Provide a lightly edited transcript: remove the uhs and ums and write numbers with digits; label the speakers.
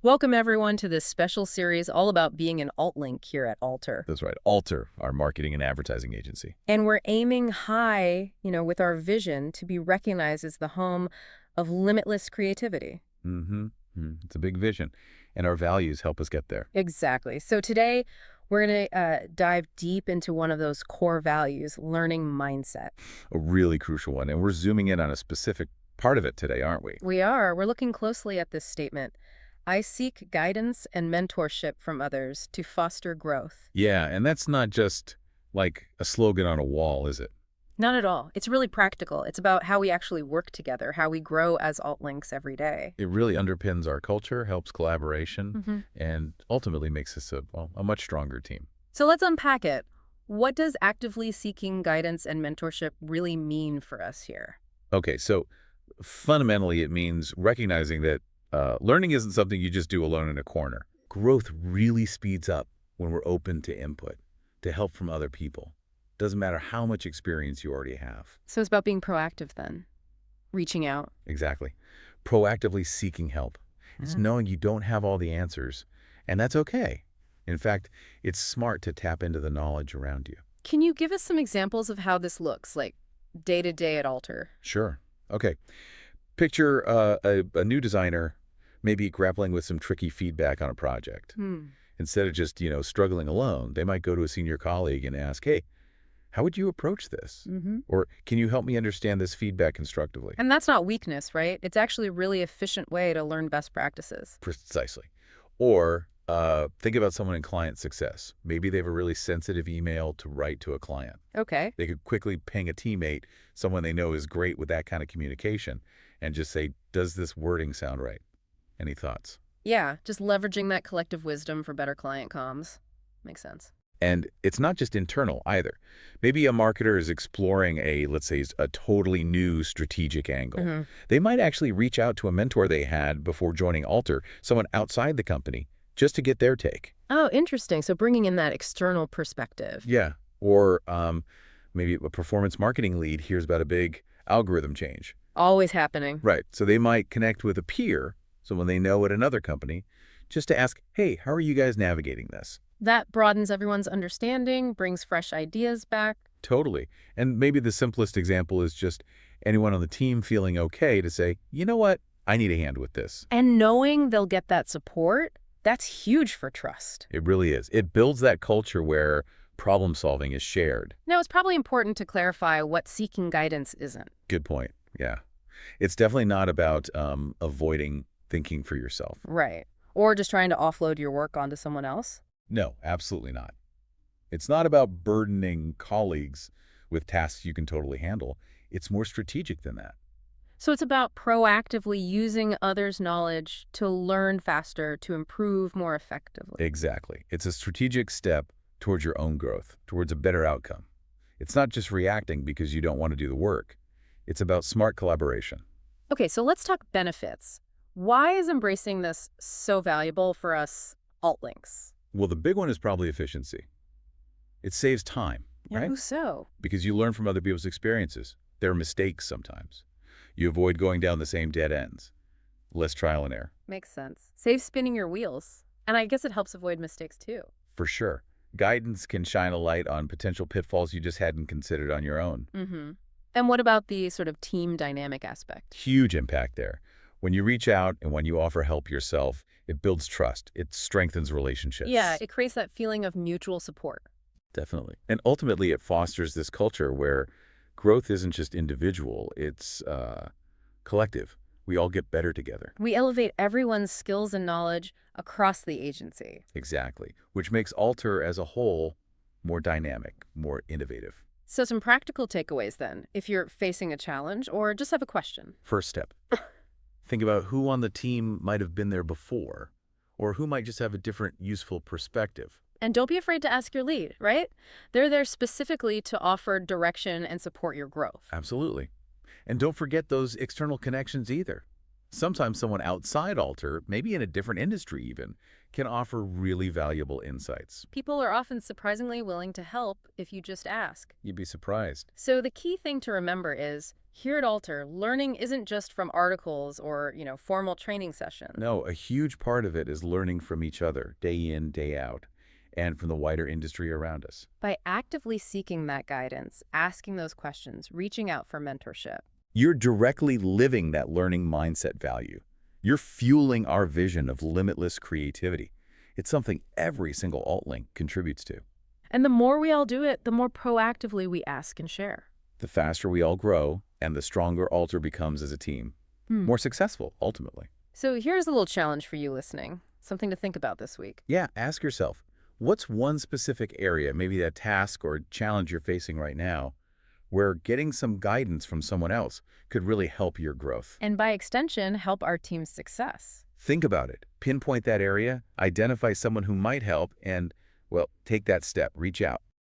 Speaker 1: Welcome, everyone, to this special series all about being an alt link here at Alter.
Speaker 2: That's right. Alter, our marketing and advertising agency.
Speaker 1: And we're aiming high, with our vision to be recognized as the home of limitless creativity.
Speaker 2: It's a big vision, and our values help us get there.
Speaker 1: Exactly. So today, we're going to dive deep into one of those core values, learning mindset.
Speaker 2: A really crucial one, and we're zooming in on a specific part of it today, aren't we?
Speaker 1: We're looking closely at this statement. I seek guidance and mentorship from others to foster growth.
Speaker 2: Yeah, and that's not just like a slogan on a wall, is it?
Speaker 1: Not at all. It's really practical. It's about how we actually work together, how we grow as alt links every day.
Speaker 2: It really underpins our culture, helps collaboration,
Speaker 1: Mhm.
Speaker 2: and ultimately makes us a much stronger team.
Speaker 1: So let's unpack it. What does actively seeking guidance and mentorship really mean for us here?
Speaker 2: Okay, so fundamentally, it means recognizing that learning isn't something you just do alone in a corner. Growth really speeds up when we're open to input, to help from other people. Doesn't matter how much experience you already have.
Speaker 1: So it's about being proactive then, reaching out.
Speaker 2: Exactly. Proactively seeking help. It's knowing you don't have all the answers, and that's okay. In fact, it's smart to tap into the knowledge around you.
Speaker 1: Can you give us some examples of how this looks, like day to day at Alter?
Speaker 2: Sure. Okay. Picture a new designer maybe grappling with some tricky feedback on a project. Instead of just, struggling alone, they might go to a senior colleague and ask, hey, how would you approach this? Or can you help me understand this feedback constructively?
Speaker 1: And that's not weakness, right? It's actually a really efficient way to learn best practices.
Speaker 2: Precisely. Or think about someone in client success. Maybe they have a really sensitive email to write to a client.
Speaker 1: Okay.
Speaker 2: They could quickly ping a teammate, someone they know is great with that kind of communication, and just say, does this wording sound right? Any thoughts?
Speaker 1: Yeah, just leveraging that collective wisdom for better client comms. Makes sense.
Speaker 2: And it's not just internal either. Maybe a marketer is exploring let's say, a totally new strategic angle. They might actually reach out to a mentor they had before joining Alter, someone outside the company, just to get their take.
Speaker 1: Oh, interesting. So bringing in that external perspective.
Speaker 2: Yeah. Or maybe a performance marketing lead hears about a big algorithm change.
Speaker 1: Always happening.
Speaker 2: Right. So they might connect with a peer, someone they know at another company, just to ask, hey, how are you guys navigating this?
Speaker 1: That broadens everyone's understanding, brings fresh ideas back.
Speaker 2: Totally. And maybe the simplest example is just anyone on the team feeling okay to say, you know what, I need a hand with this.
Speaker 1: And knowing they'll get that support, that's huge for trust.
Speaker 2: It really is. It builds that culture where problem solving is shared.
Speaker 1: Now, it's probably important to clarify what seeking guidance isn't.
Speaker 2: Good point. Yeah. It's definitely not about avoiding thinking for yourself.
Speaker 1: Right. Or just trying to offload your work onto someone else.
Speaker 2: No, absolutely not. It's not about burdening colleagues with tasks you can totally handle. It's more strategic than that.
Speaker 1: So it's about proactively using others' knowledge to learn faster, to improve more effectively.
Speaker 2: Exactly. It's a strategic step towards your own growth, towards a better outcome. It's not just reacting because you don't want to do the work. It's about smart collaboration.
Speaker 1: Okay, so let's talk benefits. Why is embracing this so valuable for us alt links?
Speaker 2: Well, the big one is probably efficiency. It saves time, right?
Speaker 1: Oh, so?
Speaker 2: Because you learn from other people's experiences. There are mistakes sometimes. You avoid going down the same dead ends. Less trial and error.
Speaker 1: Makes sense. Saves spinning your wheels. And I guess it helps avoid mistakes too.
Speaker 2: For sure. Guidance can shine a light on potential pitfalls you just hadn't considered on your own.
Speaker 1: And what about the sort of team dynamic aspect?
Speaker 2: Huge impact there. When you reach out and when you offer help yourself, it builds trust. It strengthens relationships.
Speaker 1: Yeah, it creates that feeling of mutual support.
Speaker 2: Definitely. And ultimately, it fosters this culture where growth isn't just individual, it's collective. We all get better together.
Speaker 1: We elevate everyone's skills and knowledge across the agency.
Speaker 2: Exactly. Which makes Alter as a whole more dynamic, more innovative.
Speaker 1: So some practical takeaways then, if you're facing a challenge or just have a question.
Speaker 2: First step. Think about who on the team might have been there before, or who might just have a different useful perspective.
Speaker 1: And don't be afraid to ask your lead, right? They're there specifically to offer direction and support your growth.
Speaker 2: Absolutely. And don't forget those external connections either. Sometimes someone outside Alter, maybe in a different industry even, can offer really valuable insights.
Speaker 1: People are often surprisingly willing to help if you just ask.
Speaker 2: You'd be surprised.
Speaker 1: So the key thing to remember is, here at Alter, learning isn't just from articles or, formal training sessions.
Speaker 2: No, a huge part of it is learning from each other, day in, day out, and from the wider industry around us.
Speaker 1: By actively seeking that guidance, asking those questions, reaching out for mentorship.
Speaker 2: You're directly living that learning mindset value. You're fueling our vision of limitless creativity. It's something every single alt-link contributes to.
Speaker 1: And the more we all do it, the more proactively we ask and share.
Speaker 2: The faster we all grow, and the stronger Alter becomes as a team. More successful, ultimately.
Speaker 1: So here's a little challenge for you listening. Something to think about this week.
Speaker 2: Yeah, ask yourself, what's one specific area, maybe a task or challenge you're facing right now, where getting some guidance from someone else could really help your growth?
Speaker 1: And by extension, help our team's success.
Speaker 2: Think about it. Pinpoint that area, identify someone who might help, and, well, take that step. Reach out.